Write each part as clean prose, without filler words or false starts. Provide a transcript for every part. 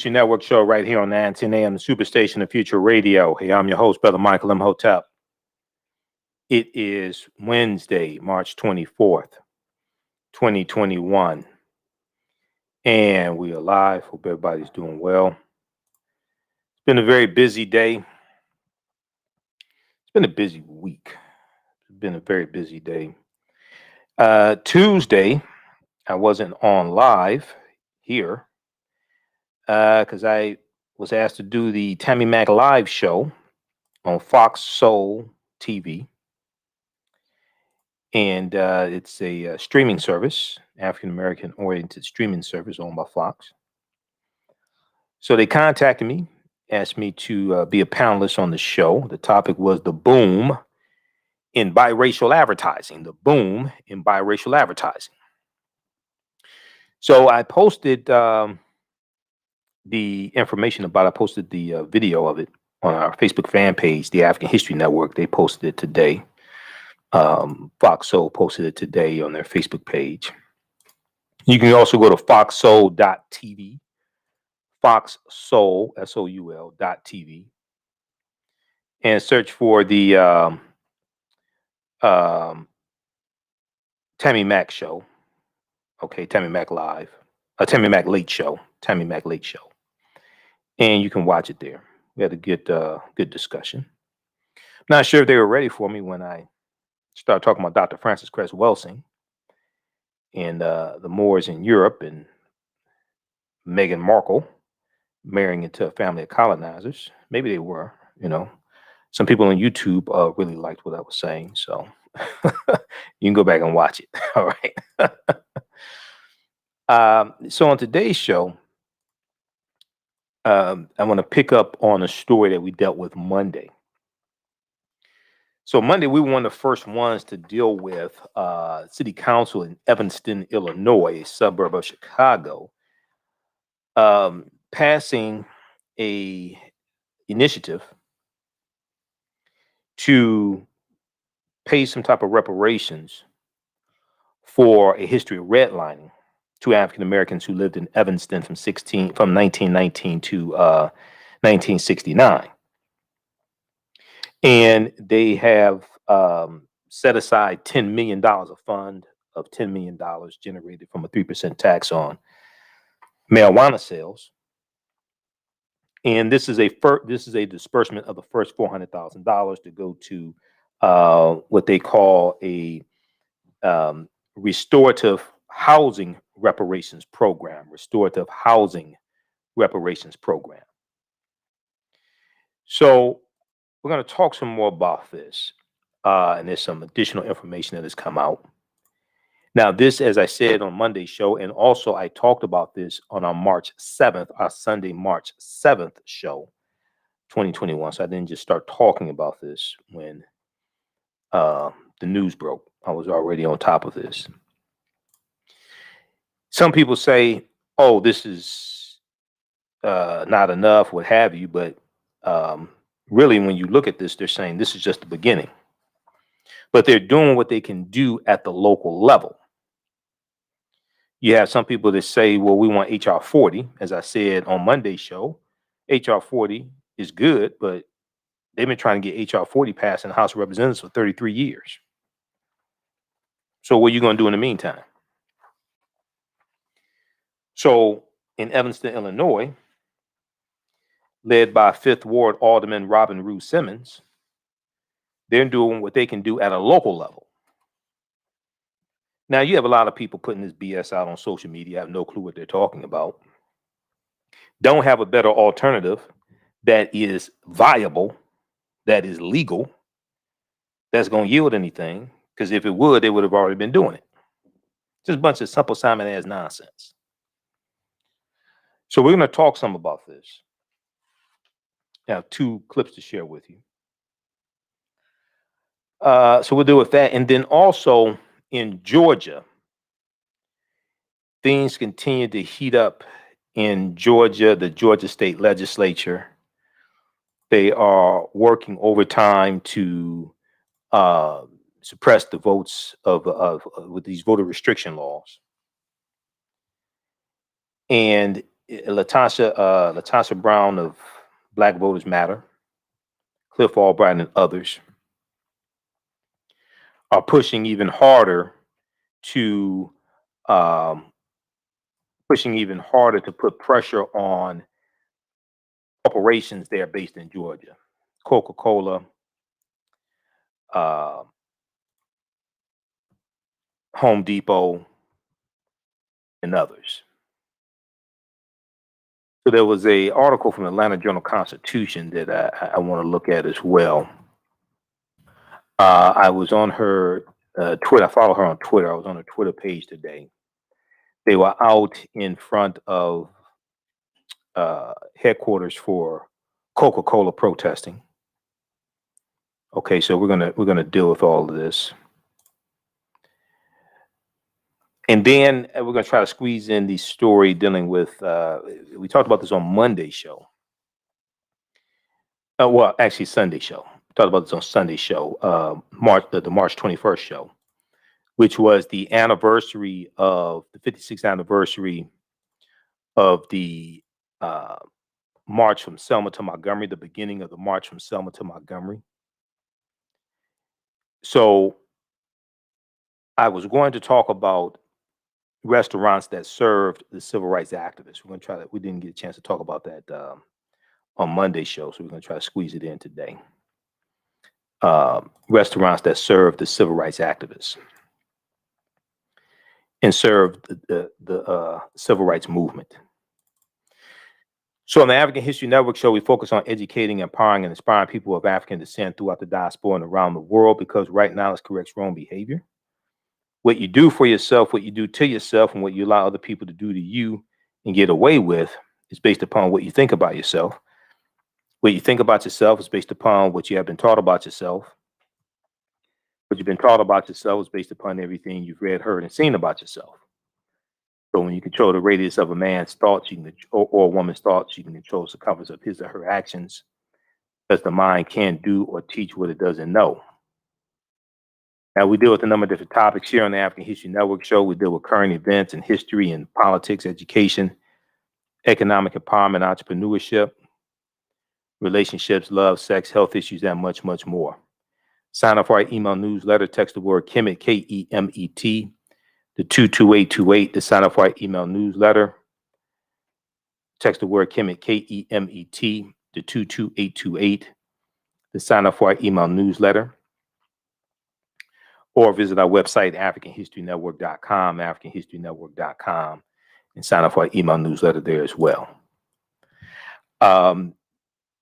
Network show right here on 910 AM, the Superstation of Future Radio. Hey, I'm your host, Brother Michael Imhotep. It is Wednesday, March 24th, 2021. And we are live. Hope everybody's doing well. It's been a very busy day. It's been a busy week. It's been a very busy day. Tuesday, I wasn't on live here because I was asked to do the Tammy Mac Live show on Fox Soul TV. And it's a streaming service, African-American oriented streaming service owned by Fox. So they contacted me, asked me to be a panelist on the show. The topic was the boom in biracial advertising, the boom in biracial advertising. So I posted the information about it. I posted the video of it on our Facebook fan page, the African History Network. They posted it today. Fox Soul posted it today on their Facebook page. You can also go to foxsoul.tv, Fox Soul, SOUL.tv, and search for the Tammy Mac show. Okay, Tammy Mac Live, Tammy Mac Late Show, Tammy Mac Late Show, and you can watch it there. We had a good discussion. Not sure if they were ready for me when I started talking about Dr. Francis Cress Welsing and the Moors in Europe and Meghan Markle marrying into a family of colonizers. Maybe they were, Some people on YouTube really liked what I was saying, so you can go back and watch it. All right. So on today's show, I want to pick up on a story that we dealt with Monday. So Monday, we were one of the first ones to deal with city council in Evanston, Illinois, a suburb of Chicago, passing a initiative to pay some type of reparations for a history of redlining to African Americans who lived in Evanston from 1919 to 1969. And they have set aside $10 million, a fund of $10 million generated from a 3% tax on marijuana sales. And this is a disbursement of the first $400,000 to go to what they call a restorative housing reparations program. Restorative housing reparations program. So we're going to talk some more about this, and there's some additional information that has come out. Now, this, as I said on Monday's show, and also I talked about this on our March 7th, our Sunday, March 7th show, 2021. So I didn't just start talking about this when the news broke. I was already on top of this. Some people say, oh, this is not enough, what have you, but really, when you look at this, they're saying this is just the beginning. But they're doing what they can do at the local level. You have some people that say, well, we want HR 40. As I said on Monday's show, HR 40 is good, but they've been trying to get HR 40 passed in the House of Representatives for 33 years. So what are you going to do in the meantime? So in Evanston, Illinois, led by 5th Ward Alderman Robin Rue Simmons, they're doing what they can do at a local level. Now, you have a lot of people putting this BS out on social media, have no clue what they're talking about, don't have a better alternative that is viable, that is legal, that's going to yield anything, because if it would, they would have already been doing it. Just a bunch of simple Simon-ass nonsense. So we're going to talk some about this. I have 2 clips to share with you. So we'll deal with that. And then also in Georgia, things continue to heat up in Georgia, the Georgia State Legislature. They are working overtime to suppress the votes with these voter restriction laws. And Latasha Brown of Black Voters Matter, Cliff Albright, and others are pushing even harder to um, put pressure on corporations there based in Georgia, Coca-Cola, uh, Home Depot, and others. So there was a article from the Atlanta Journal-Constitution that I want to look at as well. I was on her Twitter. I follow her on Twitter. I was on her Twitter page today. They were out in front of headquarters for Coca-Cola protesting. Okay, so we're gonna deal with all of this, and then we're gonna try to squeeze in the story dealing with. We talked about this on Monday's show. Well, actually, Sunday show. We talked about this on Sunday show, the March 21st show, which was the anniversary of the 56th anniversary of the march from Selma to Montgomery, the beginning of the march from Selma to Montgomery. So I was going to talk about restaurants that served the civil rights activists. We're going to try that. We didn't get a chance to talk about that on Monday's show, so we're going to try to squeeze it in today. Restaurants that served the civil rights activists and served the civil rights movement. So on the African History Network show, we focus on educating, empowering, and inspiring people of African descent throughout the diaspora and around the world, because right now it corrects wrong behavior. What you do for yourself, what you do to yourself, and what you allow other people to do to you and get away with is based upon what you think about yourself. What you think about yourself is based upon what you have been taught about yourself. What you've been taught about yourself is based upon everything you've read, heard, and seen about yourself. So when you control the radius of a man's thoughts, you can, or a woman's thoughts, you can control the circumference of his or her actions, because the mind can't do or teach what it doesn't know. Now, we deal with a number of different topics here on the African History Network show. We deal with current events and history and politics, education, economic empowerment, entrepreneurship, relationships, love, sex, health issues, and much, much more. Sign up for our email newsletter. Text the word Kemet, Kemet, to 22828 to sign up for our email newsletter. Text the word Kemet, Kemet, to 22828 to sign up for our email newsletter. Or visit our website, AfricanHistoryNetwork.com, AfricanHistoryNetwork.com, and sign up for our email newsletter there as well.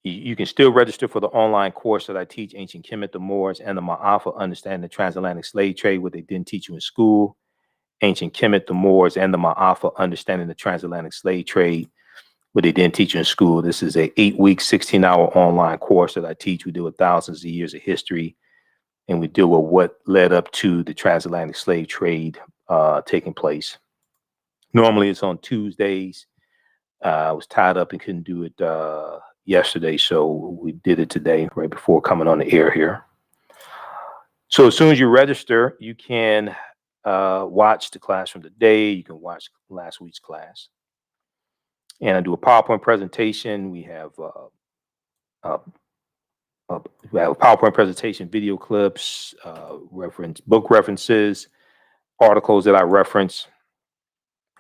You can still register for the online course that I teach, Ancient Kemet, the Moors, and the Maafa, Understanding the Transatlantic Slave Trade, what they didn't teach you in school. Ancient Kemet, the Moors, and the Maafa, Understanding the Transatlantic Slave Trade, what they didn't teach you in school. This is a 8-week, 16-hour online course that I teach. We deal with thousands of years of history, and we deal with what led up to the transatlantic slave trade taking place. Normally it's on Tuesdays. I was tied up and couldn't do it yesterday, so we did it today right before coming on the air here. So as soon as you register, you can watch the class from today. You can watch last week's class. And I do a PowerPoint presentation. We have a PowerPoint presentation, video clips, book references, articles that I reference.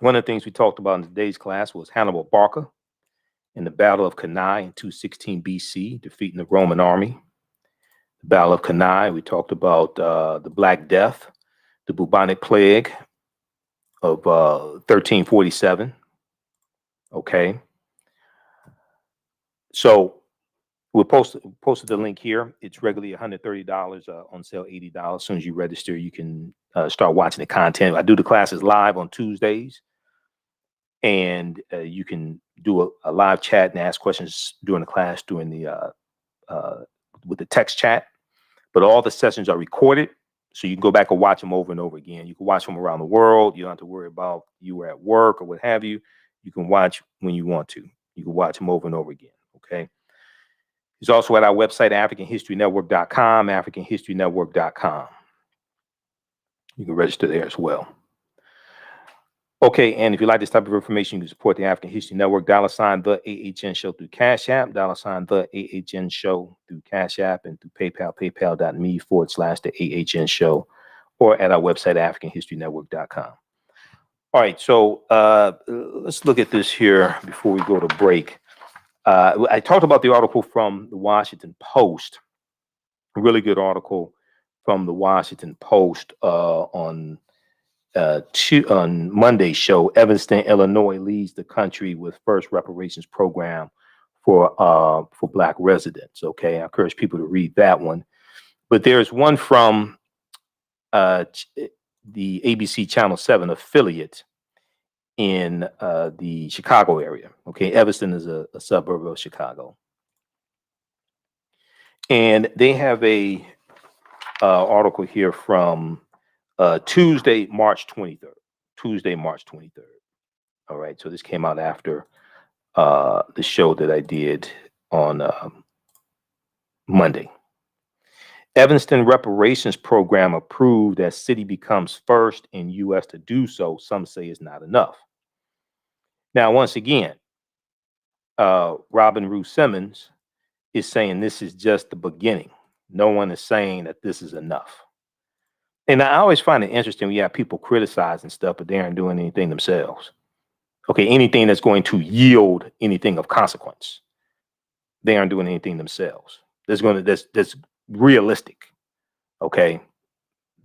One of the things we talked about in today's class was Hannibal Barca in the Battle of Cannae in 216 BC, defeating the Roman army. The Battle of Cannae, we talked about the Black Death, the bubonic plague of 1347. Okay. So we posted the link here. It's regularly $130, on sale $80. As soon as you register, you can start watching the content. I do the classes live on Tuesdays, and you can do a live chat and ask questions during the class during the with the text chat. But all the sessions are recorded, so you can go back and watch them over and over again. You can watch them around the world. You don't have to worry about you were at work or what have you. You can watch when you want to. You can watch them over and over again. Okay. It's also at our website, AfricanHistoryNetwork.com, AfricanHistoryNetwork.com. You can register there as well. Okay, and if you like this type of information, you can support the African History Network, $ the AHN Show through Cash App, $ the AHN Show through Cash App, and through PayPal, paypal.me/the AHN Show, or at our website, AfricanHistoryNetwork.com. All right, so let's look at this here before we go to break. I talked about the article from the Washington Post, a really good article from the Washington Post on Monday's show. Evanston, Illinois leads the country with first reparations program for Black residents. Okay, I encourage people to read that one. But there's one from the ABC Channel 7 affiliate in the Chicago area. Okay, Evanston is a suburb of Chicago, and they have a article here from Tuesday, March 23rd. Tuesday, March 23rd. All right, so this came out after the show that I did on Monday. Evanston reparations program approved as city becomes first in U.S. to do so. Some say is not enough. Now, once again, Robin Rue Simmons is saying this is just the beginning. No one is saying that this is enough. And I always find it interesting when you have people criticizing stuff, but they aren't doing anything themselves. Okay, anything that's going to yield anything of consequence, they aren't doing anything themselves. That's realistic. Okay,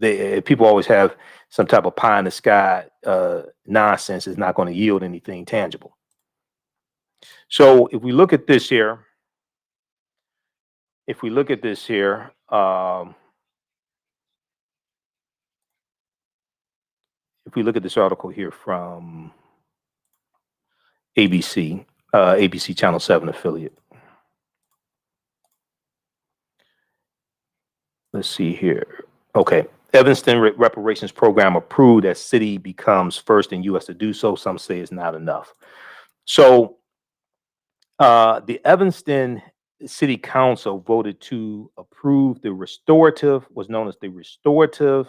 people always have some type of pie in the sky nonsense is not going to yield anything tangible. So if we look at this here, if we look at this here, if we look at this article here from ABC, ABC Channel 7 affiliate. Let's see here. Okay. Evanston reparations program approved as city becomes first in U.S. to do so. Some say it's not enough. So the Evanston City Council voted to approve the restorative, was known as the restorative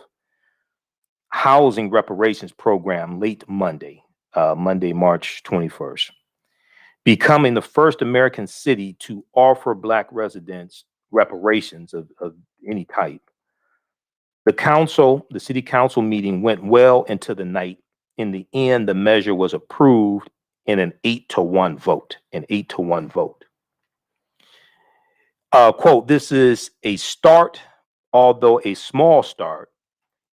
housing reparations program late Monday, Monday, March 21st, becoming the first American city to offer Black residents reparations of any type. The city council meeting went well into the night. In the end, the measure was approved in an 8-1 vote. An 8-1 vote. Quote, this is a start, although a small start.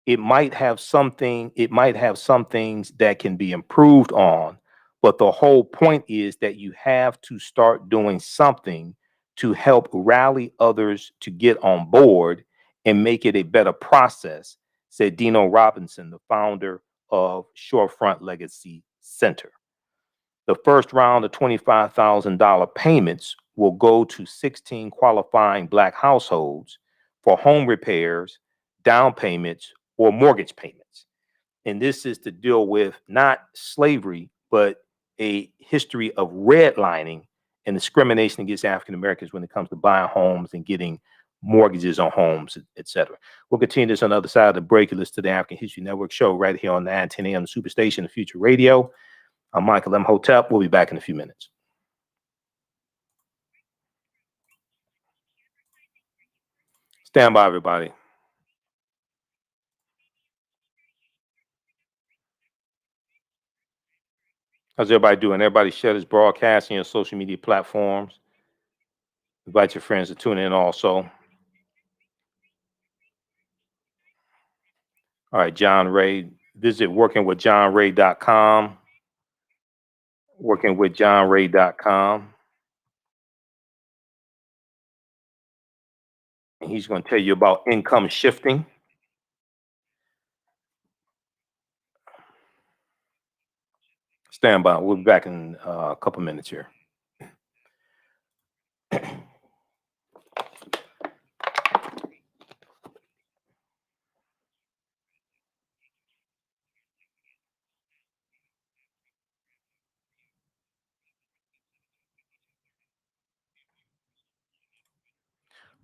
It might have some things that can be improved on, but the whole point is that you have to start doing something to help rally others to get on board and make it a better process, said Dino Robinson, the founder of Shorefront Legacy Center. The first round of $25,000 payments will go to 16 qualifying Black households for home repairs, down payments, or mortgage payments. And this is to deal with not slavery, but a history of redlining and discrimination against African Americans when it comes to buying homes and getting mortgages on homes, etc. We'll continue this on the other side of the break. You listen to the African History Network show right here on 910 AM, the Superstation, the Future Radio. I'm Michael Imhotep. We'll be back in a few minutes. Stand by, everybody. How's everybody doing? Everybody share this broadcast on your social media platforms. Invite your friends to tune in also. All right, John Ray. Visit workingwithjohnray.com. Workingwithjohnray.com. And he's going to tell you about income shifting. Stand by. We'll be back in a couple minutes here.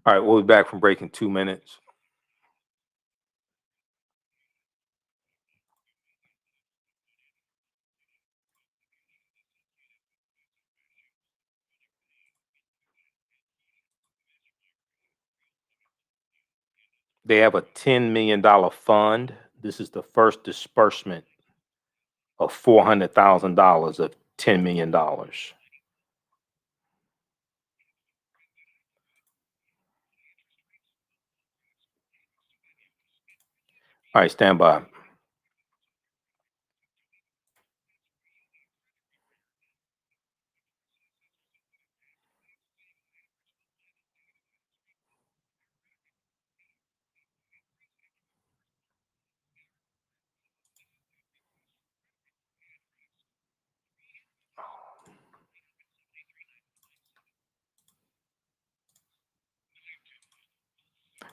All right, we'll be back from break in 2 minutes. They have a $10 million fund. This is the first disbursement of $400,000 of $10 million. All right, stand by.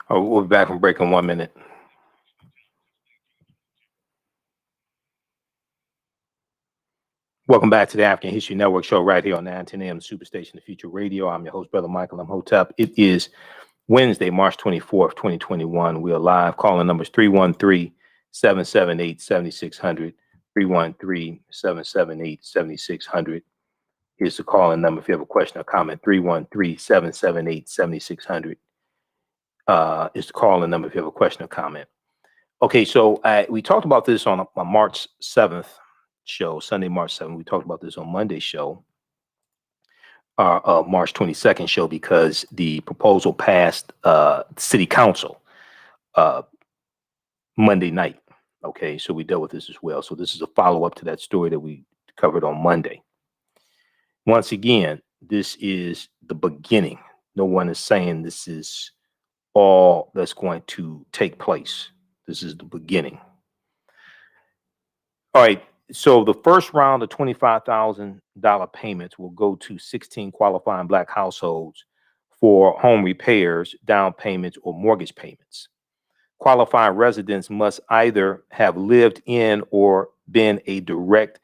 Oh, we'll be back from break in 1 minute. Welcome back to the African History Network show right here on 910 AM Superstation, the Future Radio. I'm your host, Brother Michael Imhotep. It is Wednesday, March 24th, 2021. We are live. Calling numbers 313-778-7600. 313-778-7600 is the calling number. If you have a question or comment, 313-778-7600 is the calling number if you have a question or comment. Okay, so we talked about this on a March 7th show, Sunday, March 7th. We talked about this on Monday's show, March 22nd show, because the proposal passed City Council Monday night. Okay, so we dealt with this as well. So this is a follow-up to that story that we covered on Monday. Once again, this is the beginning. No one is saying this is all that's going to take place. This is the beginning. All right. So the first round of $25,000 payments will go to 16 qualifying Black households for home repairs, down payments, or mortgage payments. Qualifying residents must either have lived in or been a direct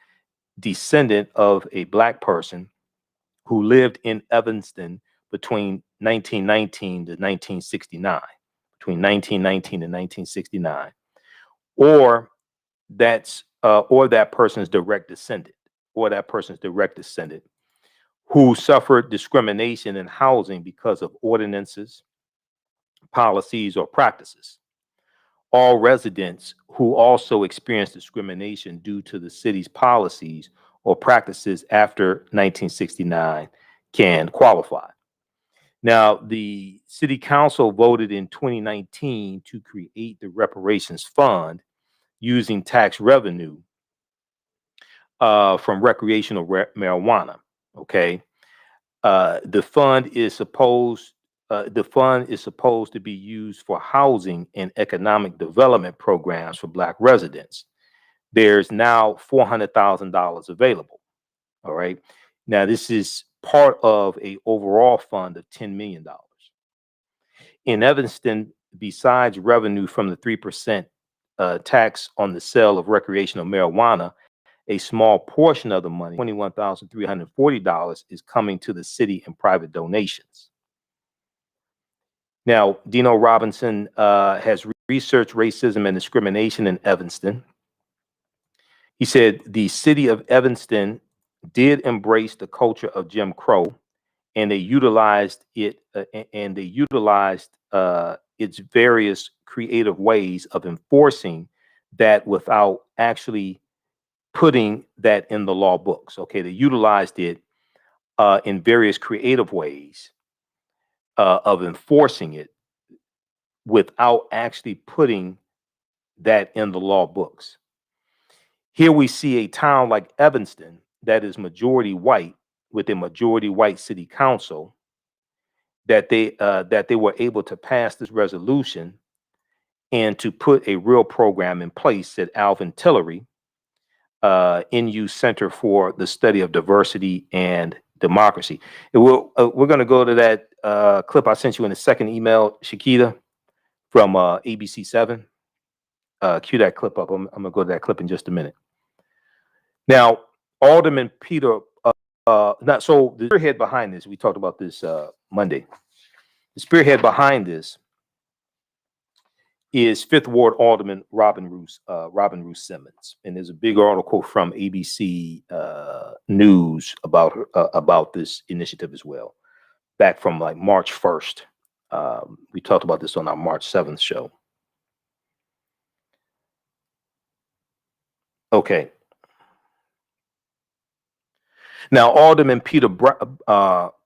descendant of a Black person who lived in Evanston between 1919 to 1969, between 1919 and 1969, or that person's direct descendant, who suffered discrimination in housing because of ordinances, policies, or practices. All residents who also experienced discrimination due to the city's policies or practices after 1969 can qualify. Now, the city council voted in 2019 to create the reparations fund using tax revenue from recreational marijuana. Okay, the fund is supposed to be used for housing and economic development programs for Black residents. There's now $400,000 available. All right, now this is part of a overall fund of $10 million. In Evanston, besides revenue from the 3% tax on the sale of recreational marijuana, a small portion of the money, $21,340, is coming to the city in private donations. Now, Dino Robinson has researched racism and discrimination in Evanston. He said the city of Evanston did embrace the culture of Jim Crow, and they utilized it, its various creative ways of enforcing that without actually putting that in the law books. Okay, they utilized it in various creative ways of enforcing it without actually putting that in the law books. Here we see a town like Evanston that is majority white, with a majority white city council, that they were able to pass this resolution and to put a real program in place at Alvin Tillery, NU Center for the Study of Diversity and Democracy. We're going to go to that clip I sent you in the second email, Shakita, from ABC7. Cue that clip up. I'm going to go to that clip in just a minute. Now, Alderman Peter, so the spearhead behind this, we talked about this Monday. The spearhead behind this is Fifth Ward Alderman Robin Roos Simmons, and there's a big article from ABC News about this initiative as well, back from like March 1st. We talked about this on our March 7th show. Okay. Now, Alderman Peter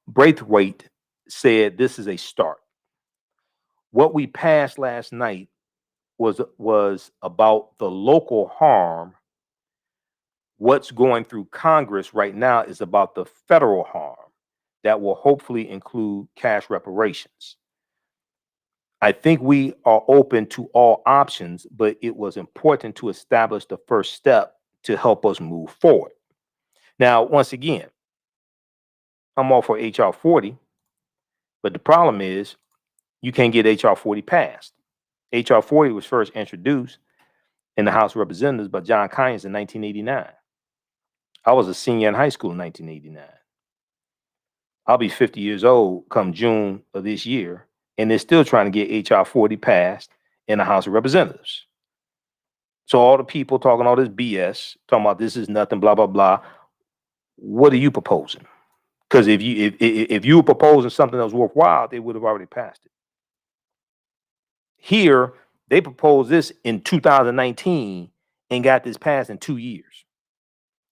Braithwaite said this is a start. What we passed last night was about the local harm. What's going through Congress right now is about the federal harm that will hopefully include cash reparations. I think we are open to all options, but it was important to establish the first step to help us move forward. Now, once again, I'm all for HR 40, but the problem is you can't get HR 40 passed. HR 40 was first introduced in the House of Representatives by John Conyers in 1989. I was a senior in high school in 1989. I'll be 50 years old come June of this year, and they're still trying to get HR 40 passed in the House of Representatives. So all the people talking all this BS, talking about this is nothing, blah, blah, blah. What are you proposing? Because if you were proposing something that was worthwhile, they would have already passed it. Here, they proposed this in 2019 and got this passed in 2 years.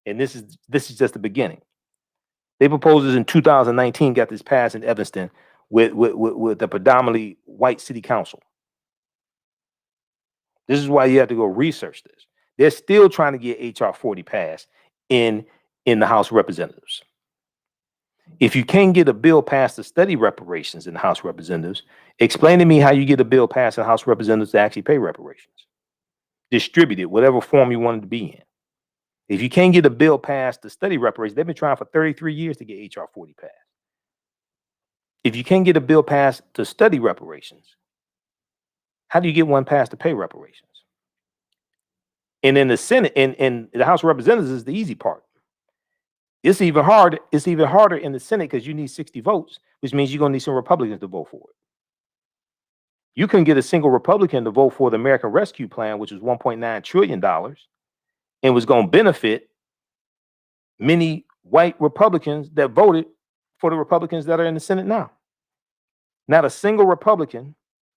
And this is just the beginning. They proposed this in 2019, got this passed in Evanston with the predominantly white city council. This is why you have to go research this. They're still trying to get HR 40 passed in the House of Representatives. If you can't get a bill passed to study reparations in the House of Representatives, explain to me how you get a bill passed in the House of Representatives to actually pay reparations. Distribute it, whatever form you want it to be in. If you can't get a bill passed to study reparations, they've been trying for 33 years to get HR 40 passed. If you can't get a bill passed to study reparations, how do you get one passed to pay reparations? And in the Senate, in the House of Representatives is the easy part. It's even harder. It's even harder in the Senate because you need 60 votes, which means you're going to need some Republicans to vote for it. You couldn't get a single Republican to vote for the American Rescue Plan, which was $1.9 trillion, and was going to benefit many white Republicans that voted for the Republicans that are in the Senate now. Not a single Republican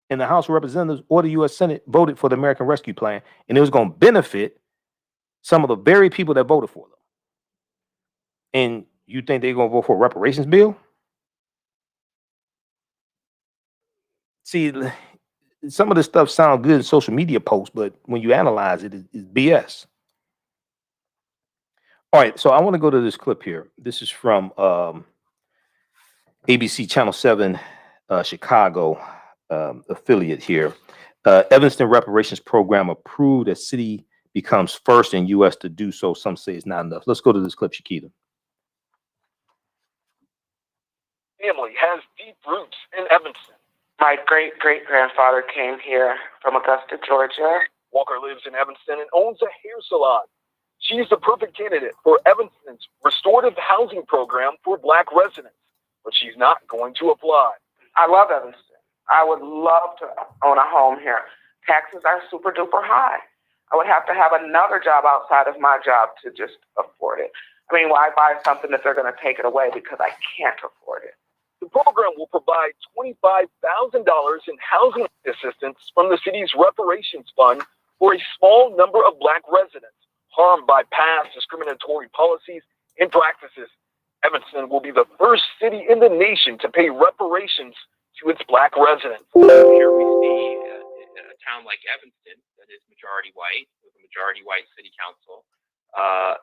in the House of Representatives or the U.S. Senate voted for the American Rescue Plan, and it was going to benefit some of the very people that voted for them. And you think they're going to vote for a reparations bill? See, some of this stuff sounds good in social media posts, but when you analyze it, it's BS. All right, so I want to go to this clip here. This is from ABC Channel 7 Chicago affiliate here. Evanston reparations program approved as city becomes first in U.S. to do so. Some say it's not enough. Let's go to this clip, Shakita. Family has deep roots in Evanston. My great-great-grandfather came here from Augusta, Georgia. Walker lives in Evanston and owns a hair salon. She's the perfect candidate for Evanston's restorative housing program for Black residents, but she's not going to apply. I love Evanston. I would love to own a home here. Taxes are super duper high. I would have to have another job outside of my job to just afford it. I mean, why buy something if they're going to take it away because I can't afford it? The program will provide $25,000 in housing assistance from the city's reparations fund for a small number of Black residents harmed by past discriminatory policies and practices. Evanston will be the first city in the nation to pay reparations to its Black residents. Here we see a town like Evanston that is majority white, with a majority white city council,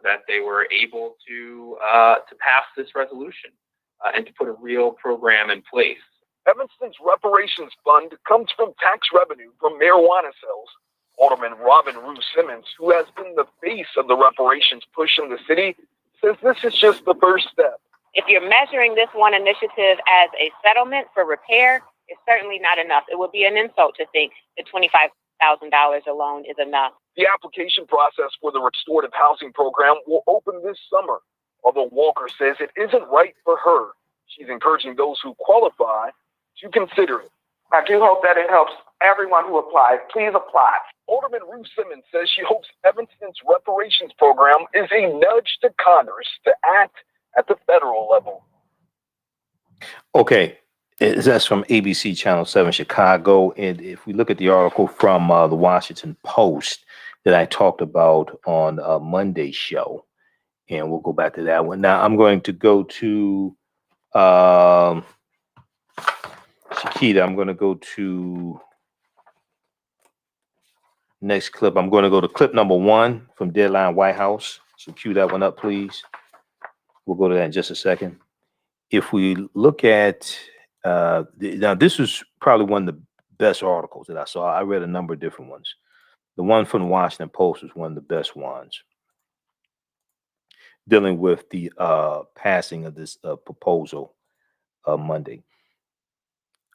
that they were able to pass this resolution and to put a real program in place. Evanston's reparations fund comes from tax revenue from marijuana sales. Alderman Robin Rue Simmons, who has been the face of the reparations push in the city, says this is just the first step. If you're measuring this one initiative as a settlement for repair, it's certainly not enough. It would be an insult to think that $25,000 alone is enough. The application process for the restorative housing program will open this summer. Although Walker says it isn't right for her, she's encouraging those who qualify to consider it. I do hope that it helps everyone who applies. Please apply. Alderman Ruth Simmons says she hopes Evanston's reparations program is a nudge to Congress to act at the federal level. Okay, that's from ABC Channel 7 Chicago. And if we look at the article from the Washington Post, that I talked about on Monday's show, and we'll go back to that one. Now I'm going to go to Shakita. I'm going to go to next clip. I'm going to go to clip number 1 from Deadline White House. So cue that one up, please. We'll go to that in just a second. If we look at now, this was probably one of the best articles that I saw. I read a number of different ones. The one from the Washington Post was one of the best ones, dealing with the passing of this proposal Monday.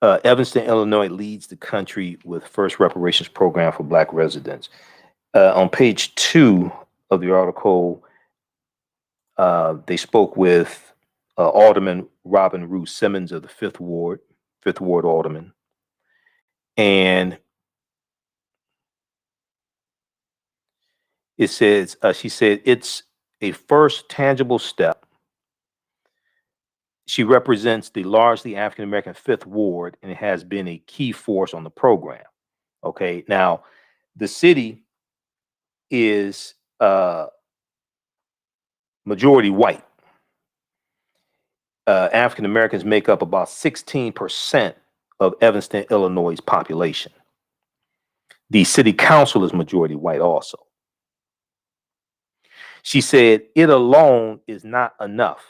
Evanston, Illinois leads the country with first reparations program for Black residents. On page 2 of the article, they spoke with Alderman Robin Rue Simmons of the Fifth Ward Alderman. And it says, she said, it's a first tangible step. She represents the largely African-American Fifth Ward and has been a key force on the program. Okay, now the city is majority white. African Americans make up about 16% of Evanston, Illinois' population. The city council is majority white also. She said, it alone is not enough.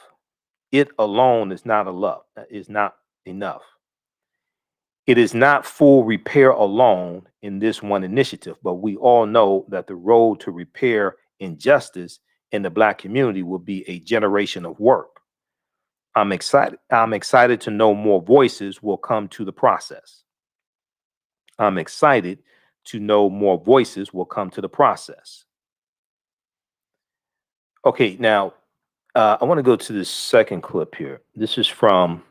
It alone is not enough. It is not full repair alone in this one initiative, but we all know that the road to repair injustice in the Black community will be a generation of work. I'm excited to know more voices will come to the process. I'm excited to know more voices will come to the process. Okay, now I want to go to this second clip here. This is from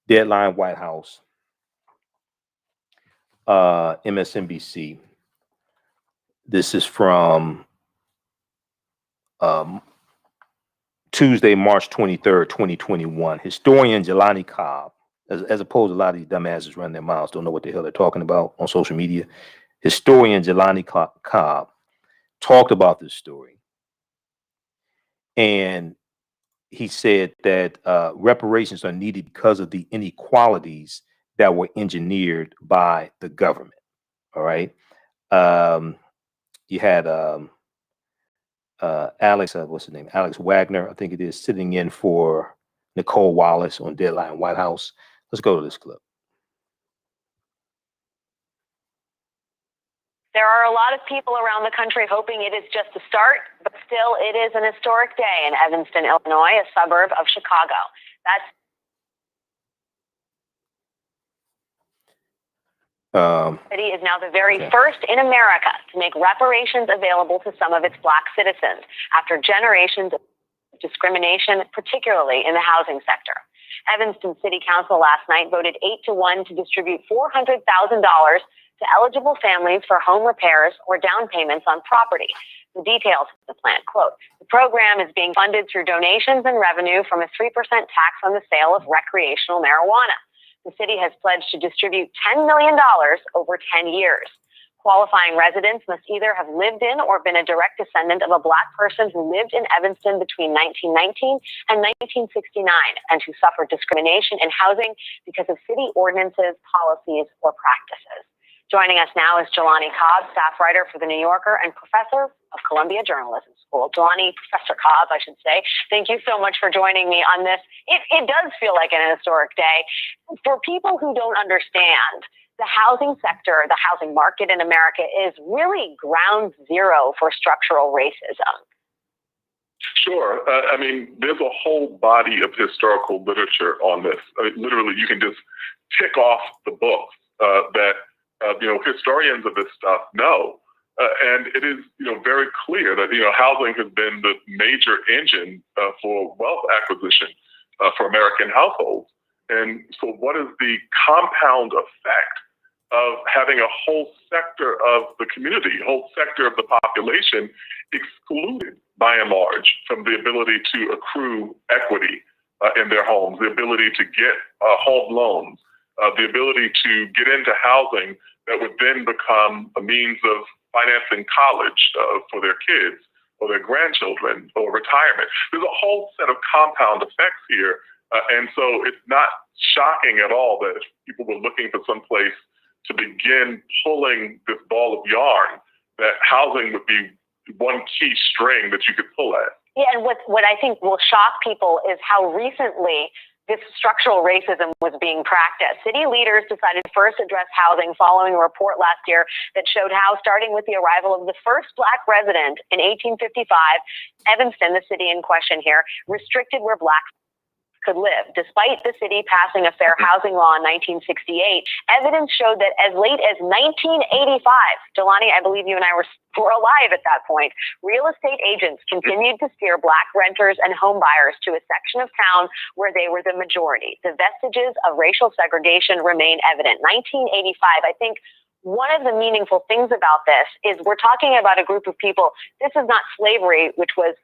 Deadline White House, MSNBC. This is from Tuesday, March 23rd, 2021. Historian Jelani Cobb, as opposed to a lot of these dumbasses running their mouths, don't know what the hell they're talking about on social media. Historian Jelani Cobb talked about this story. And he said that reparations are needed because of the inequalities that were engineered by the government. All right. You had Alex, what's his name? Alex Wagner, I think it is, sitting in for Nicole Wallace on Deadline White House. Let's go to this clip. There are a lot of people around the country hoping it is just a start, but still it is an historic day in Evanston, Illinois, a suburb of Chicago. That city is now the very first in America to make reparations available to some of its Black citizens after generations of discrimination, particularly in the housing sector. Evanston City Council last night voted 8-1 to distribute $400,000 to eligible families for home repairs or down payments on property. The details of the plan, quote, the program is being funded through donations and revenue from a 3% tax on the sale of recreational marijuana. The city has pledged to distribute $10 million over 10 years. Qualifying residents must either have lived in or been a direct descendant of a Black person who lived in Evanston between 1919 and 1969 and who suffered discrimination in housing because of city ordinances, policies, or practices. Joining us now is Jelani Cobb, staff writer for The New Yorker and professor of Columbia Journalism School. Jelani, Professor Cobb, I should say, thank you so much for joining me on this. It does feel like an historic day. For people who don't understand, the housing sector, the housing market in America is really ground zero for structural racism. Sure. I mean, there's a whole body of historical literature on this. Literally, you can just tick off the books that historians of this stuff know. And it is, very clear that, housing has been the major engine for wealth acquisition for American households. And so what is the compound effect of having a whole sector of the community, a whole sector of the population excluded by and large from the ability to accrue equity in their homes, the ability to get home loans, the ability to get into housing that would then become a means of financing college for their kids or their grandchildren or retirement. There's a whole set of compound effects here. And so it's not shocking at all that if people were looking for some place to begin pulling this ball of yarn, that housing would be one key string that you could pull at. Yeah, and what I think will shock people is how recently this structural racism was being practiced. City leaders decided to first address housing following a report last year that showed how, starting with the arrival of the first Black resident in 1855, Evanston, the city in question here, restricted where Blacks could live. Despite the city passing a fair housing law in 1968, evidence showed that as late as 1985, Jelani, I believe you and I were alive at that point, real estate agents continued to steer Black renters and home buyers to a section of town where they were the majority. The vestiges of racial segregation remain evident. 1985, I think one of the meaningful things about this is we're talking about a group of people. This is not slavery, which was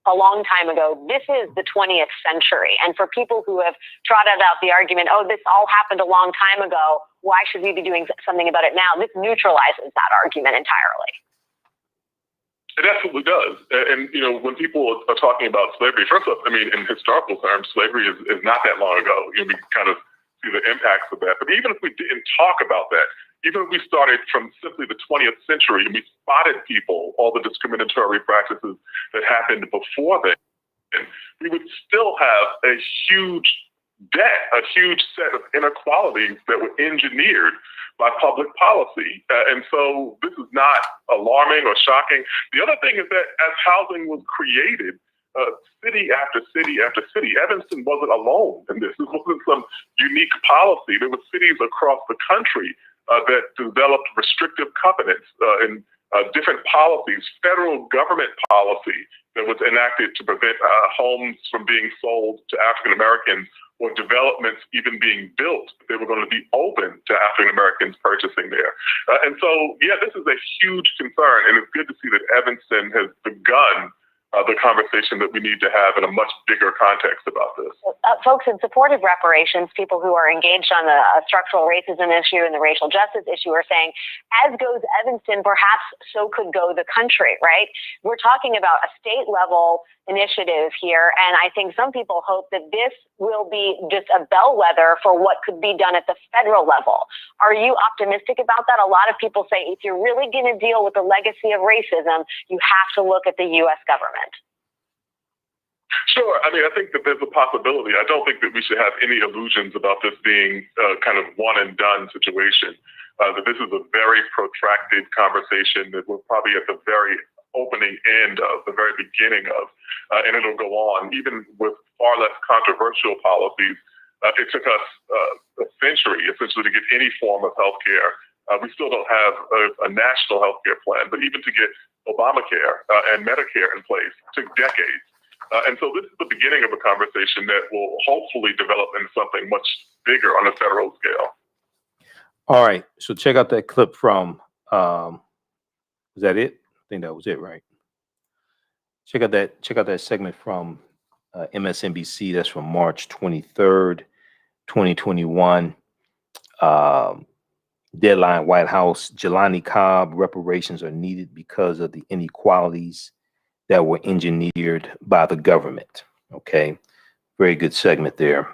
a long time ago. This is the 20th century. And for people who have trotted out the argument, oh, this all happened a long time ago, why should we be doing something about it now? This neutralizes that argument entirely. It absolutely does. And, you know, when people are talking about slavery, first off, I mean, in historical terms, slavery is not that long ago. You know, we kind of see the impacts of that. But even if we didn't talk about that, even if we started from simply the 20th century and we spotted people, all the discriminatory practices that happened before then, we would still have a huge debt, a huge set of inequalities that were engineered by public policy. And so this is not alarming or shocking. The other thing is that as housing was created, city after city after city, Evanston wasn't alone in this. This wasn't some unique policy. There were cities across the country that developed restrictive covenants and different policies, federal government policy that was enacted to prevent homes from being sold to African Americans or developments even being built. They were going to be open to African Americans purchasing there. And so, yeah, this is a huge concern, and it's good to see that Evanston has begun the conversation that we need to have in a much bigger context about this. Folks in support of reparations, people who are engaged on the structural racism issue and the racial justice issue, are saying, as goes Evanston, perhaps so could go the country, right? We're talking about a state level initiative here, and I think some people hope that this will be just a bellwether for what could be done at the federal level. Are you optimistic about that? A lot of people say if you're really going to deal with the legacy of racism, you have to look at the U.S. government. Sure. I mean, I think that there's a possibility. I don't think that we should have any illusions about this being kind of one and done situation. That this is a very protracted conversation that we're probably at the very opening end of, the very beginning of, and it'll go on. Even with far less controversial policies, it took us a century, essentially, to get any form of health care. We still don't have a national health care plan, but even to get Obamacare and Medicare in place took decades. And so this is the beginning of a conversation that will hopefully develop into something much bigger on a federal scale. All right. So check out that clip from, was that it? I think that was it, right? Check out that segment from MSNBC. That's from March 23rd, 2021. Deadline, White House, Jelani Cobb, reparations are needed because of the inequalities that were engineered by the government. Okay, very good segment there.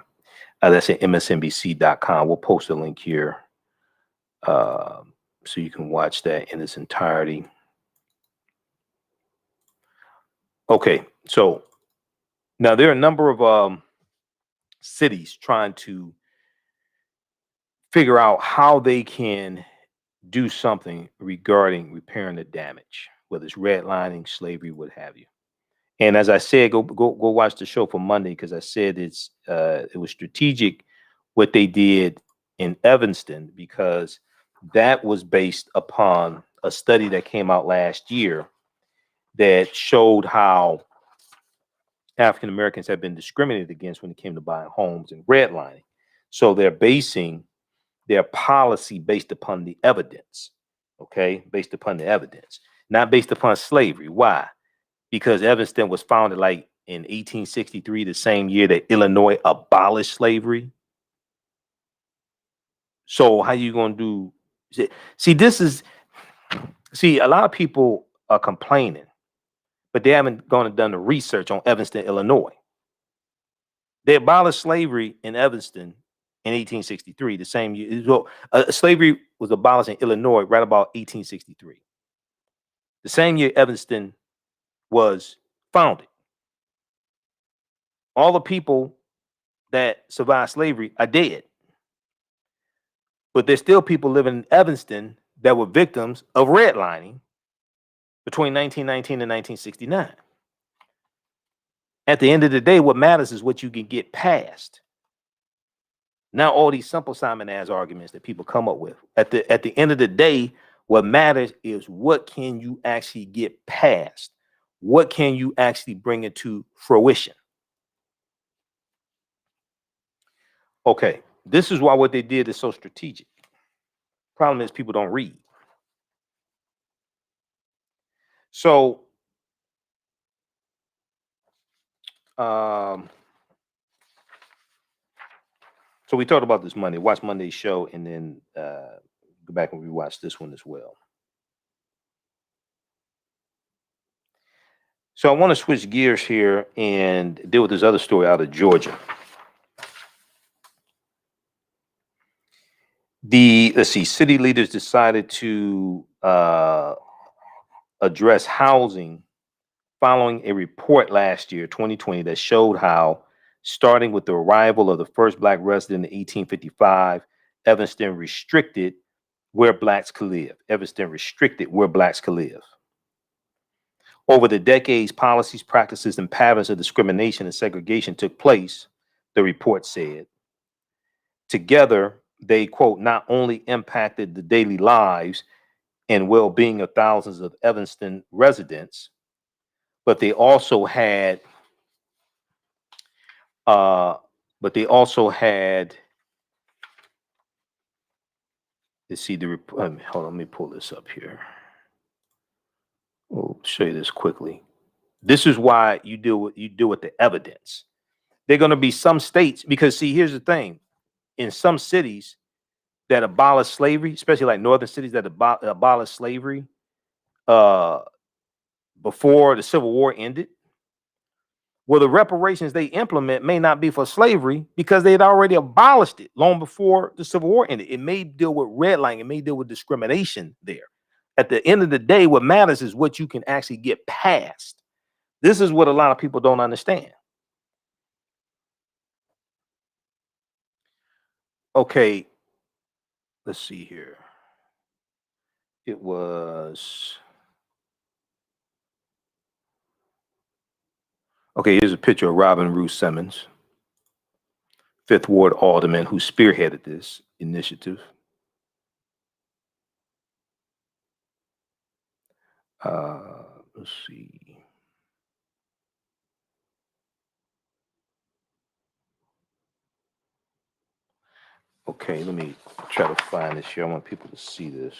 That's at msnbc.com. We'll post a link here so you can watch that in its entirety. Okay, so now there are a number of cities trying to figure out how they can do something regarding repairing the damage, whether it's redlining, slavery, what have you. And as I said, go watch the show for Monday, because I said it was strategic what they did in Evanston, because that was based upon a study that came out last year that showed how African Americans have been discriminated against when it came to buying homes and redlining. So they're basing their policy based upon the evidence, okay? Based upon the evidence, not based upon slavery. Why? Because Evanston was founded like in 1863, the same year that Illinois abolished slavery. So how you going to do? See, this is See, a lot of people are complaining, but they haven't gone and done the research on Evanston, Illinois. They abolished slavery in Evanston in 1863, the same year. Well, slavery was abolished in Illinois right about 1863. The same year Evanston was founded. All the people that survived slavery are dead. But there's still people living in Evanston that were victims of redlining between 1919 and 1969. At the end of the day, what matters is what you can get past. Now, all these simple Simon ass arguments that people come up with. At the end of the day, what matters is what can you actually get past? What can you actually bring into fruition? Okay, this is why what they did is so strategic. Problem is people don't read. So, so we talked about this Monday. Watch Monday's show, and then go back and rewatch this one as well. So I want to switch gears here and deal with this other story out of Georgia. Let's see, city leaders decided to address housing following a report last year, 2020, that showed how, starting with the arrival of the first Black resident in 1855, Evanston restricted where Blacks could live. Evanston restricted where Blacks could live. Over the decades, policies, practices, and patterns of discrimination and segregation took place, the report said. Together, they, quote, not only impacted the daily lives and well-being of thousands of Evanston residents, but they also had, let's see, hold on, let me pull this up here. We'll show you this quickly. This is why you deal with the evidence. There are going to be some states, because see, here's the thing. In some cities that abolish slavery, especially like northern cities that abolish slavery before the Civil War ended, well, the reparations they implement may not be for slavery because they had already abolished it long before the Civil War ended. It may deal with redlining, it may deal with discrimination there. At the end of the day, what matters is what you can actually get past. This is what a lot of people don't understand. Okay, let's see here. It was, okay, here's a picture of Robin Ruth Simmons, Fifth Ward Alderman, who spearheaded this initiative. Let's see. Okay, let me try to find this here. I want people to see this.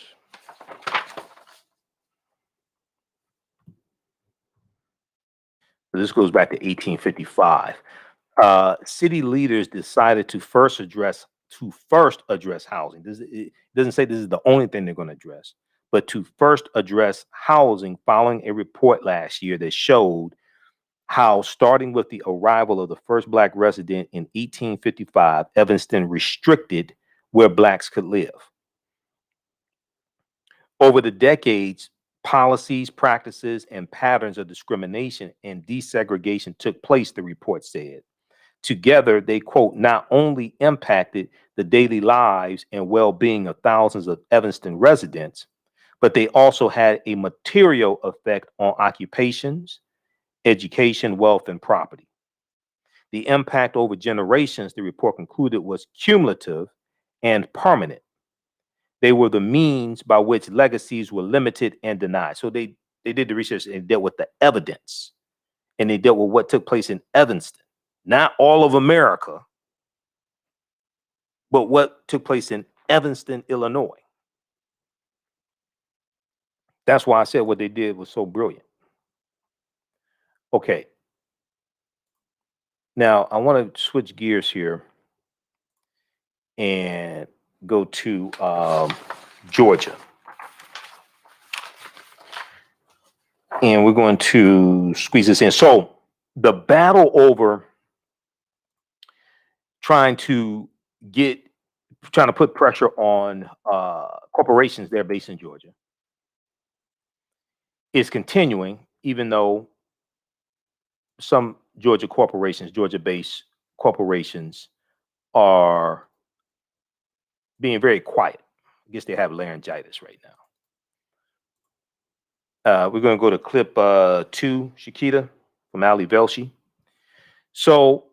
This goes back to 1855. City leaders decided to first address housing. It doesn't say this is the only thing they're going to address, but to first address housing following a report last year that showed how, starting with the arrival of the first Black resident in 1855, Evanston restricted where Blacks could live. Over the decades, policies, practices, and patterns of discrimination and desegregation took place, the report said. Together, they, quote, not only impacted the daily lives and well-being of thousands of Evanston residents, but they also had a material effect on occupations, education, wealth, and property. The impact over generations, the report concluded, was cumulative and permanent. They were the means by which legacies were limited and denied. So they did the research and dealt with the evidence, and they dealt with what took place in Evanston. Not all of America, but what took place in Evanston, Illinois. That's why I said what they did was so brilliant. Okay. Now, I want to switch gears here and go to Georgia. And we're going to squeeze this in. So the battle over trying to put pressure on corporations that are based in Georgia is continuing, even though some Georgia-based corporations are being very quiet. I guess they have laryngitis right now. We're going to go to clip 2, Shakita, from Ali Velshi. So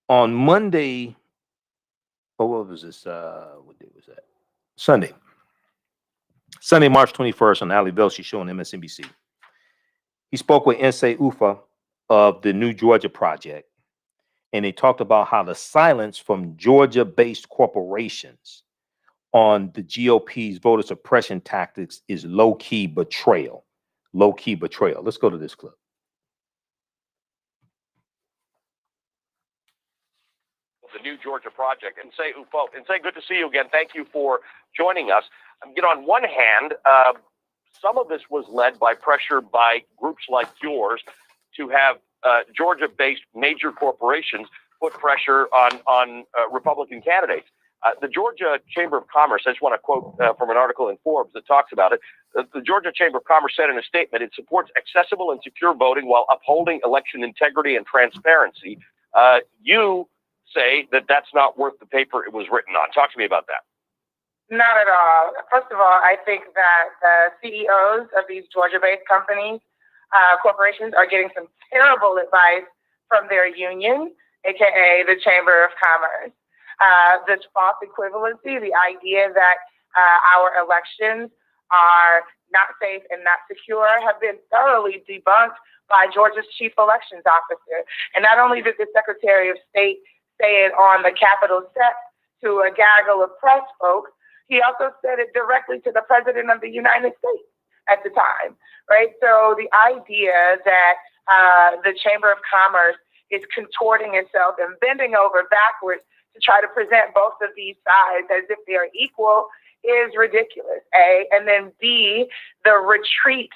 on Monday, what was this? What day was that? Sunday, March 21st, on Ali Velshi show on MSNBC. He spoke with Nsé Ufa of the New Georgia Project, and they talked about how the silence from Georgia-based corporations on the GOP's voter suppression tactics is low-key betrayal. Low-key betrayal. Let's go to this clip. The New Georgia Project. Nsé Ufa. Nsé, good to see you again. Thank you for joining us. On one hand, some of this was led by pressure by groups like yours to have Georgia-based major corporations put pressure on Republican candidates. The Georgia Chamber of Commerce, I just want to quote from an article in Forbes that talks about it. The Georgia Chamber of Commerce said in a statement, it supports accessible and secure voting while upholding election integrity and transparency. You say that that's not worth the paper it was written on. Talk to me about that. Not at all. First of all, I think that the CEOs of these Georgia-based companies, corporations, are getting some terrible advice from their union, aka the Chamber of Commerce. This false equivalency, the idea that our elections are not safe and not secure, have been thoroughly debunked by Georgia's chief elections officer. And not only did the Secretary of State say it on the Capitol steps to a gaggle of press folks, he also said it directly to the President of the United States at the time, right? So the idea that the Chamber of Commerce is contorting itself and bending over backwards to try to present both of these sides as if they are equal is ridiculous, A. And then B, the retreat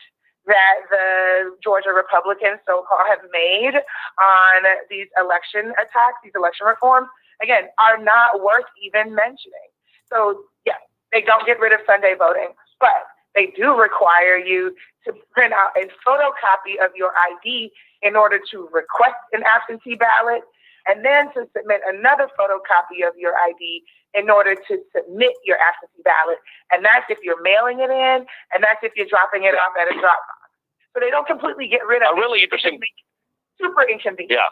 that the Georgia Republicans so-called have made on these election attacks, these election reforms, again, are not worth even mentioning. So, yes, they don't get rid of Sunday voting, but they do require you to print out a photocopy of your ID in order to request an absentee ballot, and then to submit another photocopy of your ID in order to submit your absentee ballot. And that's if you're mailing it in, and that's if you're dropping it off at a drop box. So they don't completely get rid of it. Really interesting. Super inconvenient. Yeah.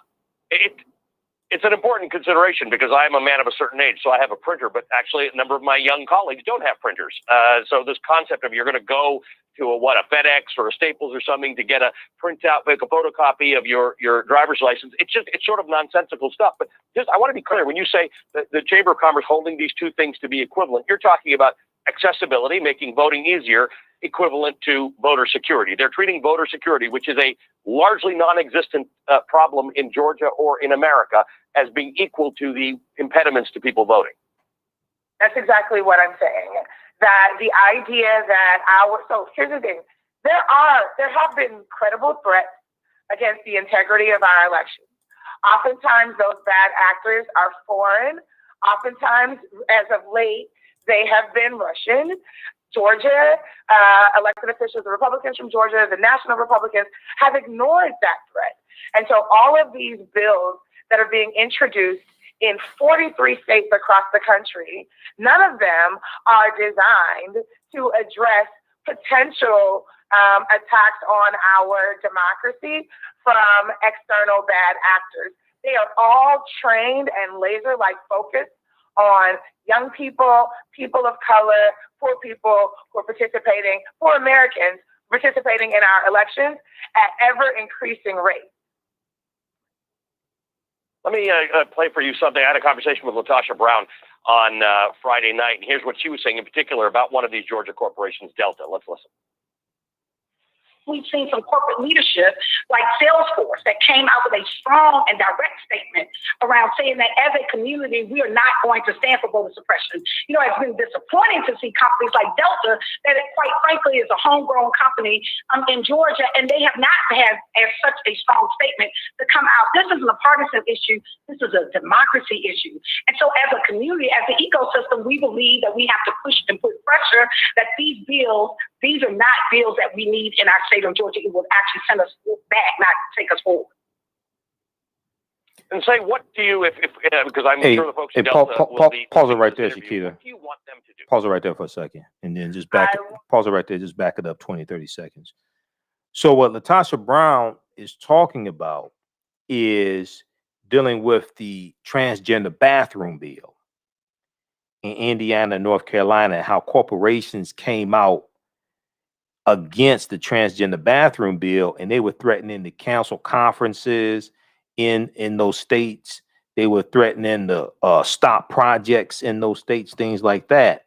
It's an important consideration because I'm a man of a certain age, so I have a printer, but actually a number of my young colleagues don't have printers. So this concept of you're going to go to a FedEx or a Staples or something to get a printout, make a photocopy of your driver's license, it's sort of nonsensical stuff. But just, I want to be clear, when you say that the Chamber of Commerce holding these two things to be equivalent, you're talking about accessibility, making voting easier, equivalent to voter security. They're treating voter security, which is a largely non-existent problem in Georgia or in America, as being equal to the impediments to people voting. That's exactly what I'm saying. That the idea that so here's the thing, there have been credible threats against the integrity of our elections. Oftentimes those bad actors are foreign. Oftentimes, as of late, they have been Russian. Georgia, elected officials, the Republicans from Georgia, the national Republicans, have ignored that threat. And so all of these bills that are being introduced in 43 states across the country, none of them are designed to address potential attacks on our democracy from external bad actors. They are all trained and laser-like focused on young people, people of color, poor people who are participating, poor Americans participating in our elections at ever-increasing rates. Let me play for you something. I had a conversation with Latasha Brown on Friday night, and here's what she was saying in particular about one of these Georgia corporations, Delta. Let's listen. we've seen some corporate leadership like Salesforce that came out with a strong and direct statement around saying that as a community, we are not going to stand for voter suppression. You know, it's been disappointing to see companies like Delta that it, quite frankly, is a homegrown company in Georgia, and they have not had as such a strong statement to come out. This isn't a partisan issue. This is a democracy issue. And so as a community, as an ecosystem, we believe that we have to push and put pressure that these bills, these are not bills that we need in our state of Georgia. It will actually send us back, not take us forward. And say, what do you, if because I'm sure the folks in Delta will be... Pause it right there, Shakita. What do you want them to do? Pause it right there for a second. And then just pause it right there. Just back it up 20, 30 seconds. So what Latasha Brown is talking about is dealing with the transgender bathroom bill in Indiana and North Carolina, how corporations came out against the transgender bathroom bill, and they were threatening to cancel conferences in those states. They were threatening to stop projects in those states, things like that.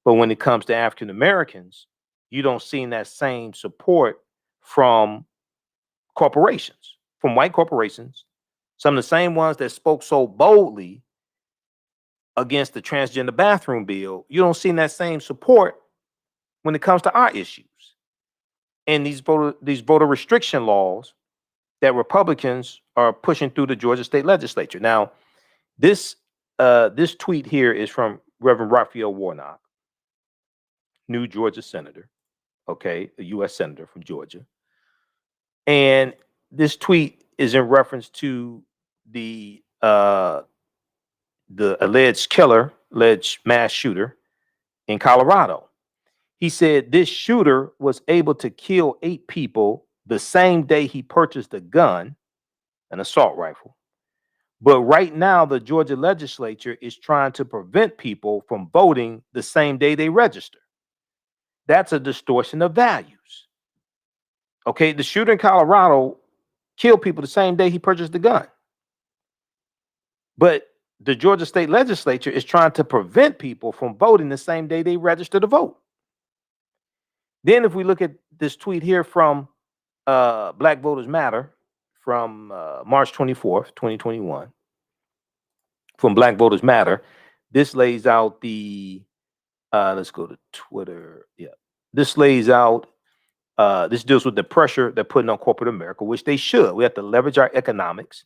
But when it comes to African Americans, you don't see that same support from corporations, from white corporations, some of the same ones that spoke so boldly against the transgender bathroom bill. You don't see that same support when it comes to our issues and these voter restriction laws that Republicans are pushing through the Georgia state legislature. Now, this tweet here is from Reverend Raphael Warnock, new Georgia senator, okay, a U.S. senator from Georgia. And this tweet is in reference to the alleged mass shooter in Colorado. He said this shooter was able to kill 8 people the same day he purchased a gun, an assault rifle. But right now, the Georgia legislature is trying to prevent people from voting the same day they register. That's a distortion of values. Okay, the shooter in Colorado killed people the same day he purchased the gun. But the Georgia state legislature is trying to prevent people from voting the same day they register to vote. Then if we look at this tweet here from Black Voters Matter from March 24th, 2021, from Black Voters Matter, this lays out the, let's go to Twitter. Yeah, this lays out, this deals with the pressure they're putting on corporate America, which they should. We have to leverage our economics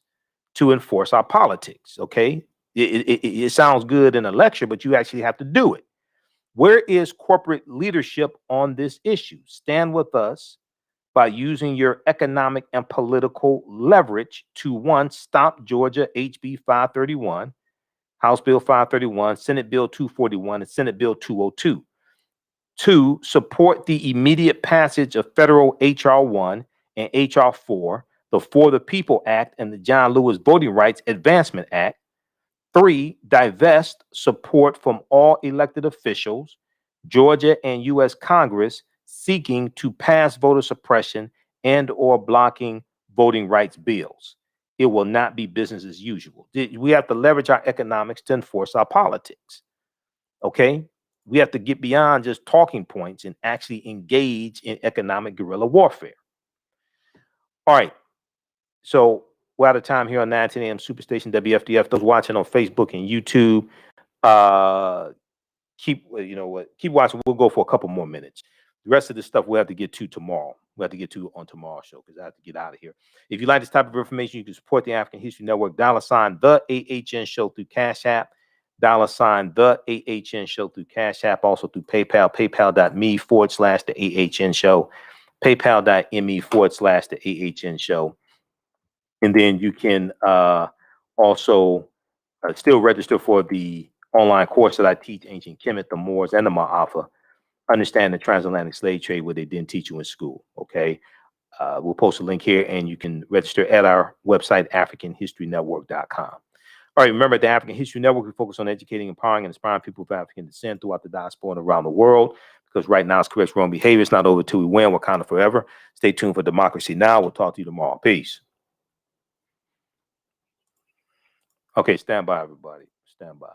to enforce our politics, okay? It sounds good in a lecture, but you actually have to do it. Where is corporate leadership on this issue? Stand with us by using your economic and political leverage to, 1, stop Georgia HB 531, House Bill 531, Senate Bill 241, and Senate Bill 202. 2, support the immediate passage of federal HR 1 and HR 4, the For the People Act and the John Lewis Voting Rights Advancement Act. 3, divest support from all elected officials, Georgia and U.S. Congress seeking to pass voter suppression and or blocking voting rights bills. It will not be business as usual. We have to leverage our economics to enforce our politics. Okay? We have to get beyond just talking points and actually engage in economic guerrilla warfare. All right. So we're out of time here on 910 AM Superstation WFDF. Those watching on Facebook and YouTube, keep watching. We'll go for a couple more minutes. The rest of the stuff we'll have to get to tomorrow. We'll have to get to on tomorrow's show because I have to get out of here. If you like this type of information, you can support the African History Network. $ the AHN show through Cash App. $ the AHN show through Cash App. Also through PayPal. PayPal.me/the AHN show. PayPal.me/the AHN show. And then you can also still register for the online course that I teach, Ancient Kemet, the Moors, and the Maafa. Understand the transatlantic slave trade, where they didn't teach you in school. Okay. We'll post a link here and you can register at our website, AfricanHistoryNetwork.com. All right. Remember, the African History Network, we focus on educating, empowering, and inspiring people of African descent throughout the diaspora and around the world. Because right now it's correct wrong behavior. It's not over till we win. Wakanda forever. Stay tuned for Democracy Now! We'll talk to you tomorrow. Peace. Okay, stand by, everybody. Stand by.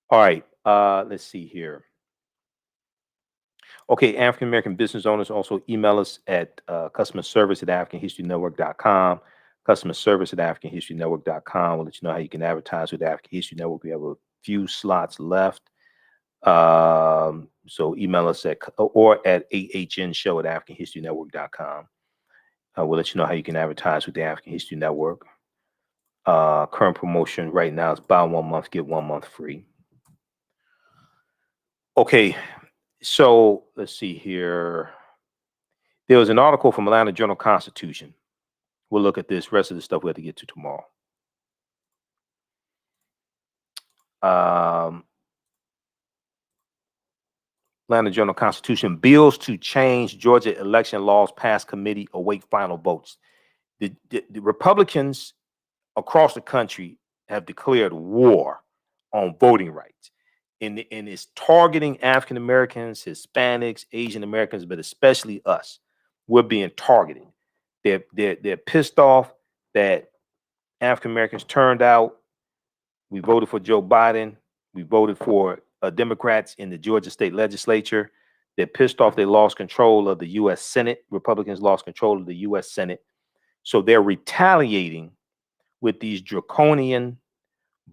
All right, let's see here. Okay, African American business owners also email us at customer service at AfricanHistoryNetwork.com. Customer service at AfricanHistoryNetwork.com. We'll let you know how you can advertise with African History Network. We have a few slots left. So email us at or at ahnshow at AfricanHistoryNetwork.com. We'll let you know how you can advertise with the African History Network. Current promotion right now is buy 1 month, get 1 month free. Okay, so let's see here. There was an article from Atlanta Journal-Constitution. We'll look at this. Rest of the stuff we have to get to tomorrow. Atlanta Journal-Constitution, bills to change Georgia election laws pass committee await final votes. The Republicans across the country have declared war on voting rights. And it's targeting African Americans, Hispanics, Asian Americans, but especially us. We're being targeted. They're pissed off that African Americans turned out. We voted for Joe Biden. We voted for Democrats in the Georgia state legislature. They're pissed off they lost control of the U.S. Senate. Republicans lost control of the U.S. Senate. So they're retaliating with these draconian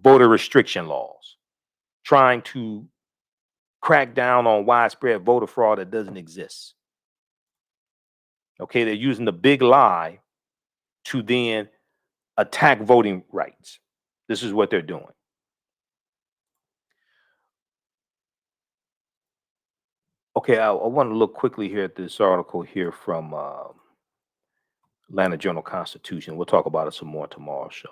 voter restriction laws, trying to crack down on widespread voter fraud that doesn't exist. Okay, they're using the big lie to then attack voting rights. This is what they're doing. Okay, I want to look quickly here at this article here from Atlanta Journal-Constitution. We'll talk about it some more tomorrow's show.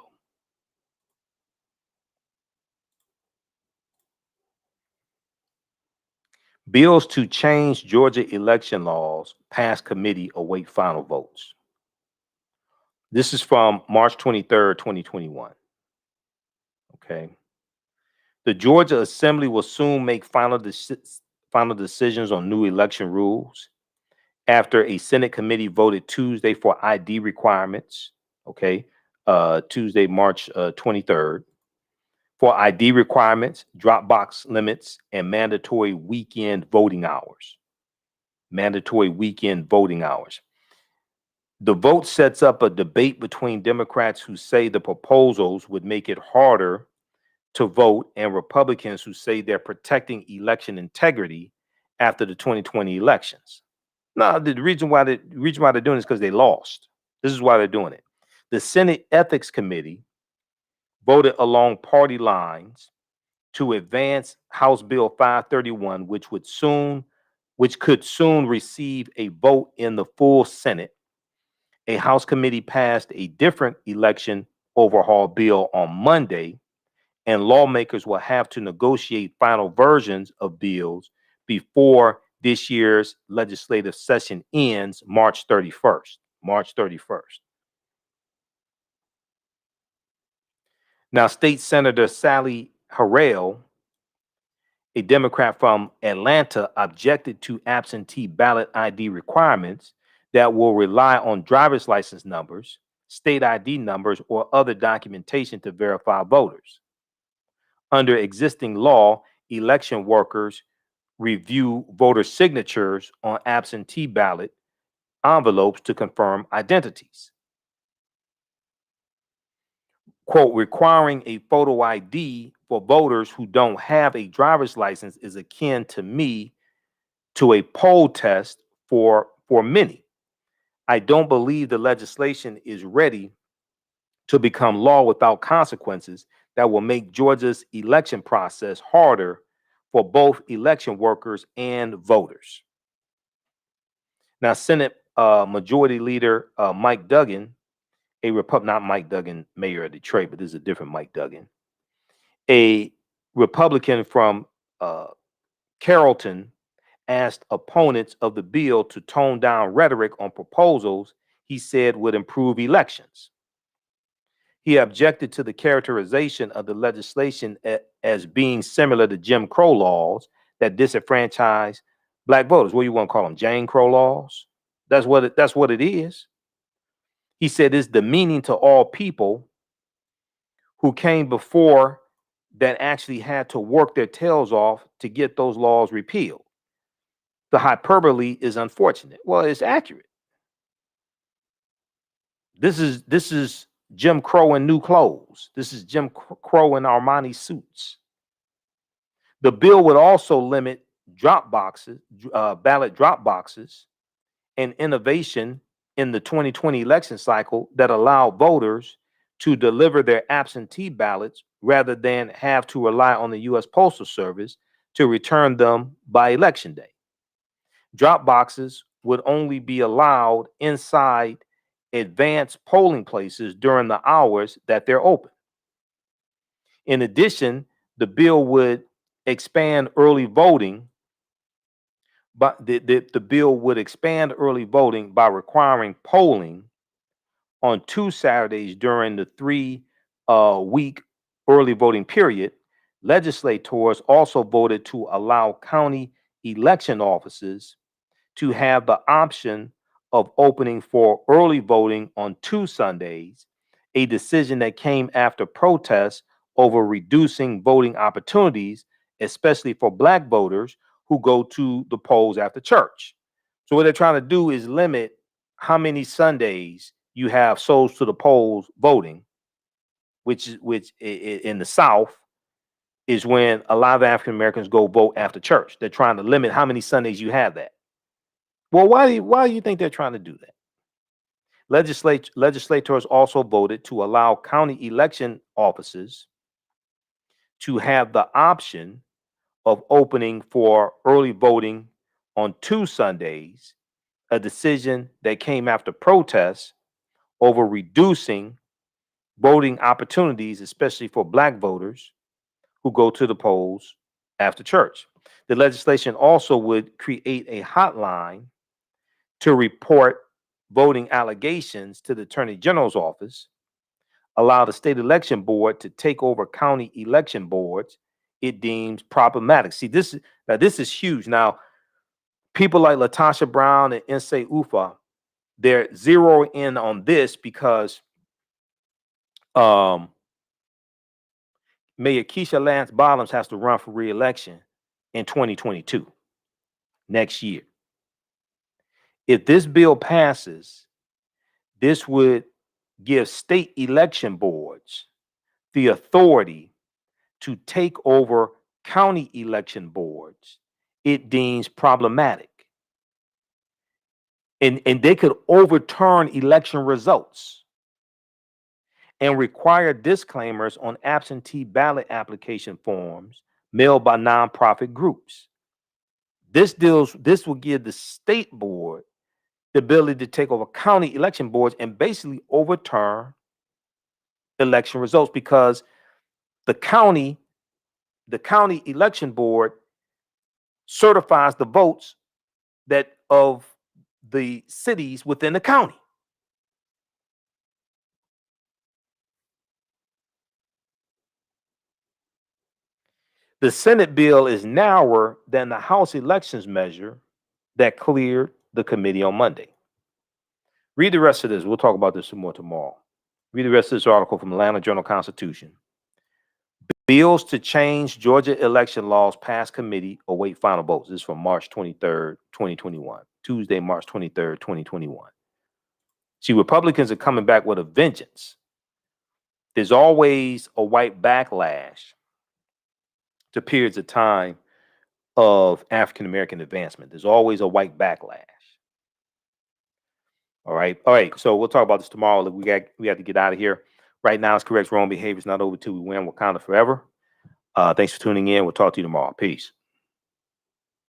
Bills to change Georgia election laws pass committee await final votes. This is from March 23rd, 2021. Okay. The Georgia Assembly will soon make final decisions on new election rules after a Senate committee voted Tuesday for ID requirements. Okay. Tuesday, March 23rd. For ID requirements, drop box limits, and mandatory weekend voting hours. Mandatory weekend voting hours. The vote sets up a debate between Democrats who say the proposals would make it harder to vote and Republicans who say they're protecting election integrity after the 2020 elections. No, the reason why they're doing it is because they lost. This is why they're doing it. The Senate Ethics Committee voted along party lines to advance House Bill 531, which could soon receive a vote in the full Senate. A House committee passed a different election overhaul bill on Monday, and lawmakers will have to negotiate final versions of bills before this year's legislative session ends March 31st. March 31st. Now, State Senator Sally Harrell, a Democrat from Atlanta, objected to absentee ballot ID requirements that will rely on driver's license numbers, state ID numbers, or other documentation to verify voters. Under existing law, election workers review voter signatures on absentee ballot envelopes to confirm identities. Quote, requiring a photo ID for voters who don't have a driver's license is akin to me to a poll test for many. I don't believe the legislation is ready to become law without consequences that will make Georgia's election process harder for both election workers and voters. Now, Senate Majority Leader Mike Duggan, not Mike Duggan, mayor of Detroit, but this is a different Mike Duggan, a Republican from Carrollton, asked opponents of the bill to tone down rhetoric on proposals he said would improve elections. He objected to the characterization of the legislation as being similar to Jim Crow laws that disenfranchise Black voters. What do you want to call them? Jane Crow laws? That's what it is. He said it's demeaning to all people who came before that actually had to work their tails off to get those laws repealed. the hyperbole is unfortunate. Well, it's accurate. This is Jim Crow in new clothes. This is Jim Crow in Armani suits. The bill would also limit drop boxes, ballot drop boxes, and innovation in the 2020 election cycle that allow voters to deliver their absentee ballots rather than have to rely on the U.S. Postal Service to return them by election day. Drop boxes would only be allowed inside advanced polling places during the hours that they're open. In addition, the bill would expand early voting, but the bill would expand early voting by requiring polling on 2 Saturdays during the 3-week early voting period. Legislators also voted to allow county election offices to have the option of opening for early voting on 2 Sundays, a decision that came after protests over reducing voting opportunities, especially for Black voters who go to the polls after church. So what they're trying to do is limit how many Sundays you have souls to the polls voting, which in the South is when a lot of African Americans go vote after church. They're trying to limit how many Sundays you have that. Well, why do you think they're trying to do that? Legislators also voted to allow county election offices to have the option of opening for early voting on 2 Sundays, a decision that came after protests over reducing voting opportunities, especially for Black voters who go to the polls after church. The legislation also would create a hotline to report voting allegations to the Attorney General's office, allow the state election board to take over county election boards it deems problematic. See, this is huge. Now, people like Latasha Brown and Nsé Ufah, they're zeroing in on this because Mayor Keisha Lance Bottoms has to run for re-election in 2022, next year. If this bill passes, this would give state election boards the authority to take over county election boards it deems problematic. And they could overturn election results and require disclaimers on absentee ballot application forms mailed by nonprofit groups. This will give the state board the ability to take over county election boards and basically overturn election results, because the county election board certifies the votes that of the cities within the county. The Senate bill is narrower than the House elections measure that cleared the committee on Monday. Read the rest of this. We'll talk about this some more tomorrow. Read the rest of this article from Atlanta Journal-Constitution. Bills to change Georgia election laws pass committee await final votes. This is from March 23rd, 2021. Tuesday, March 23rd, 2021. See, Republicans are coming back with a vengeance. There's always a white backlash to periods of time of African-American advancement. There's always a white backlash. All right. So we'll talk about this tomorrow. We have to get out of here. Right now, it's correct wrong behavior is not over till we win. Wakanda forever. Thanks for tuning in. We'll talk to you tomorrow. Peace.